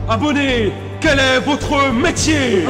Abonnés, quel est votre métier?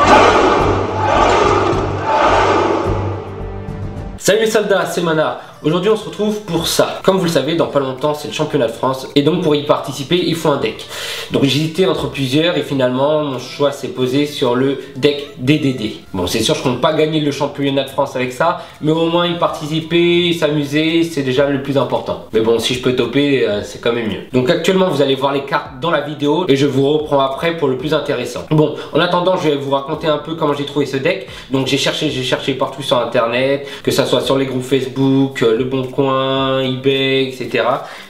Salut les soldats, c'est Mana. Aujourd'hui on se retrouve pour ça. Comme vous le savez, dans pas longtemps c'est le championnat de France et donc pour y participer il faut un deck. Donc j'ai hésité entre plusieurs et finalement mon choix s'est posé sur le deck DDD. Bon, c'est sûr je compte pas gagner le championnat de France avec ça, mais au moins y participer, s'amuser, c'est déjà le plus important. Mais bon, si je peux toper, c'est quand même mieux. Donc actuellement vous allez voir les cartes dans la vidéo et je vous reprends après pour le plus intéressant. Bon, en attendant je vais vous raconter un peu comment j'ai trouvé ce deck. Donc j'ai cherché partout sur internet, que ça soit sur les groupes Facebook, Le Bon Coin, eBay, etc.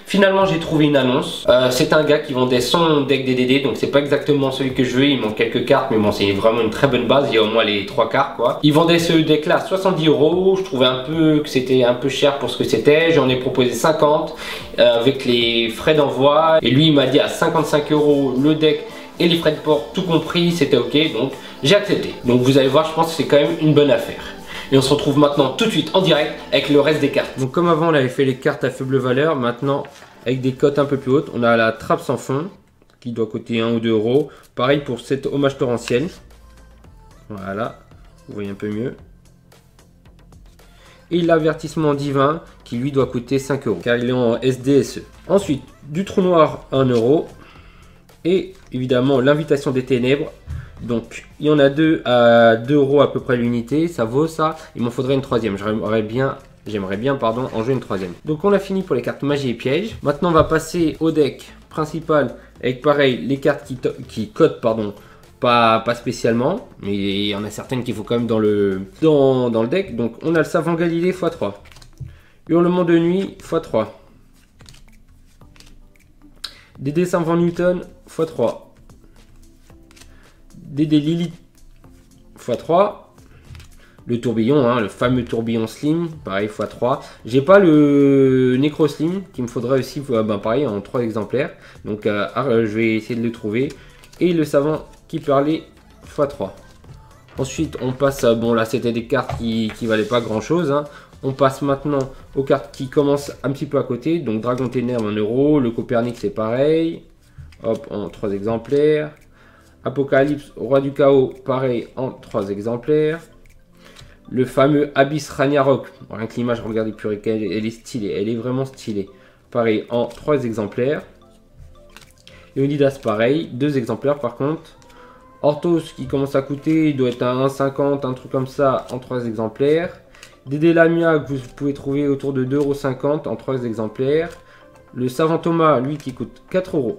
Finalement j'ai trouvé une annonce. C'est un gars qui vendait son deck DDD, donc c'est pas exactement celui que je veux, il manque quelques cartes, mais bon c'est vraiment une très bonne base, il y a au moins les 3 cartes quoi. Il vendait ce deck là à 70 €, je trouvais un peu que c'était un peu cher pour ce que c'était, j'en ai proposé 50 avec les frais d'envoi, et lui il m'a dit à 55 € le deck et les frais de port tout compris, c'était ok, donc j'ai accepté. Donc vous allez voir, je pense que c'est quand même une bonne affaire. Et on se retrouve maintenant tout de suite en direct avec le reste des cartes. Donc comme avant on avait fait les cartes à faible valeur, maintenant avec des cotes un peu plus hautes, on a la trappe sans fond qui doit coûter 1 ou 2 €. Pareil pour cet hommage torrentiel. Voilà, vous voyez un peu mieux. Et l'avertissement divin qui lui doit coûter 5 € car il est en SDSE. Ensuite du trou noir 1 €. Et évidemment l'invitation des ténèbres. Donc il y en a deux à 2 € à peu près l'unité, ça vaut ça. Il m'en faudrait une troisième, j'aimerais bien en jouer une troisième. Donc on a fini pour les cartes magie et piège. Maintenant on va passer au deck principal avec pareil les cartes qui cotent pas spécialement, mais il y en a certaines qu'il faut quand même dans le deck. Donc on a le savant Galilée x3, hurlement de nuit x3, Dédé savant Newton x3, Dédé Lilith x3, le tourbillon, le fameux tourbillon slim, pareil x3. J'ai pas le Necro Slim qu'il me faudrait aussi, pareil en 3 exemplaires. Donc je vais essayer de le trouver. Et le savant qui parlait x3. Ensuite on passe, bon là c'était des cartes qui valaient pas grand chose. On passe maintenant aux cartes qui commencent un petit peu à côté. Donc Dragon Ténèbres 1 €, le Copernic c'est pareil. Hop, en 3 exemplaires. Apocalypse, Roi du Chaos, pareil en 3 exemplaires. Le fameux Abyss Ragnarok, rien que l'image, regardez purée, elle est stylée, elle est vraiment stylée. Pareil en 3 exemplaires. Leonidas, pareil, 2 exemplaires par contre. Orthos qui commence à coûter, il doit être à 1,50 €, un truc comme ça en 3 exemplaires. Dédé Lamia que vous pouvez trouver autour de 2,50 € en 3 exemplaires. Le Savant Thomas, lui qui coûte 4 €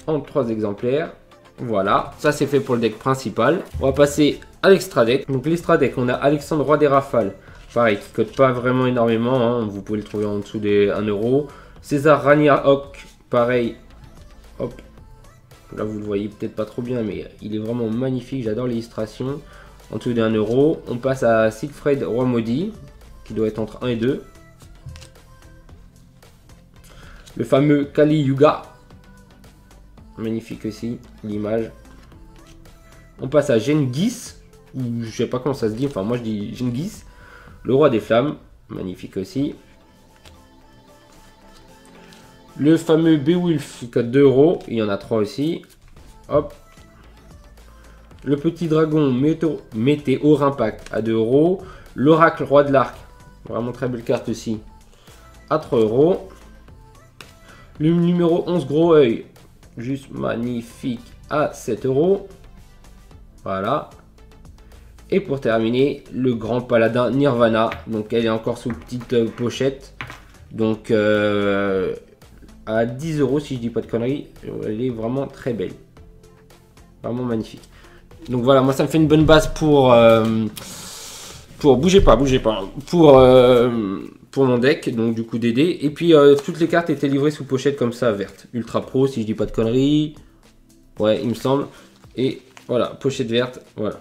en 3 exemplaires. Voilà, ça c'est fait pour le deck principal. On va passer à l'extra deck. Donc l'extra deck, on a Alexandre Roi des Rafales, pareil, qui cote pas vraiment énormément, vous pouvez le trouver en dessous des 1 €. César Ragnarok, pareil, hop, là vous le voyez peut-être pas trop bien, mais il est vraiment magnifique, j'adore l'illustration, en dessous des 1 €. On passe à Siegfried Roi Maudit, qui doit être entre 1 et 2. Le fameux Kali Yuga, magnifique aussi, l'image. On passe à Genghis, ou je sais pas comment ça se dit, enfin moi je dis Genghis, le roi des flammes, magnifique aussi. Le fameux Beowulf qui coûte 2 €, il y en a 3 aussi. Hop. Le petit dragon Météor Impact à 2 €. L'oracle roi de l'arc, vraiment très belle carte aussi, à 3 €. Le numéro 11 Gros Oeil, juste magnifique, à 7 €. Voilà. Et pour terminer, le grand paladin Nirvana. Donc elle est encore sous petite pochette. Donc à 10 € si je dis pas de conneries. Elle est vraiment très belle. Vraiment magnifique. Donc voilà, moi ça me fait une bonne base pour bougez pas. Pour mon deck, donc du coup DD. Et puis toutes les cartes étaient livrées sous pochette comme ça, verte. Ultra Pro si je dis pas de conneries. Ouais, il me semble. Et voilà, pochette verte, voilà.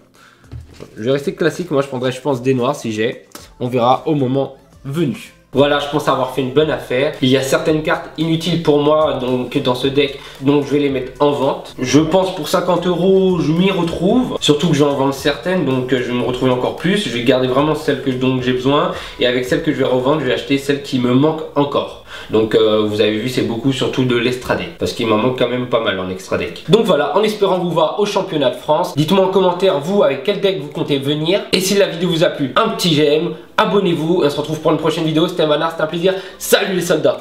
Je vais rester classique, moi je prendrai je pense des noirs si j'ai. On verra au moment venu. Voilà, je pense avoir fait une bonne affaire. Il y a certaines cartes inutiles pour moi donc dans ce deck, donc je vais les mettre en vente. Je pense pour 50 € je m'y retrouve. Surtout que je vais en vendre certaines, donc je vais me retrouver encore plus. Je vais garder vraiment celles dont j'ai besoin. Et avec celles que je vais revendre, je vais acheter celles qui me manquent encore. Donc vous avez vu, c'est beaucoup surtout de l'extra deck, parce qu'il m'en manque quand même pas mal en extra deck. Donc voilà, en espérant vous voir au championnat de France. Dites-moi en commentaire, vous, avec quel deck vous comptez venir. Et si la vidéo vous a plu, un petit j'aime, abonnez-vous. On se retrouve pour une prochaine vidéo. C'était Manar, c'était un plaisir. Salut les soldats!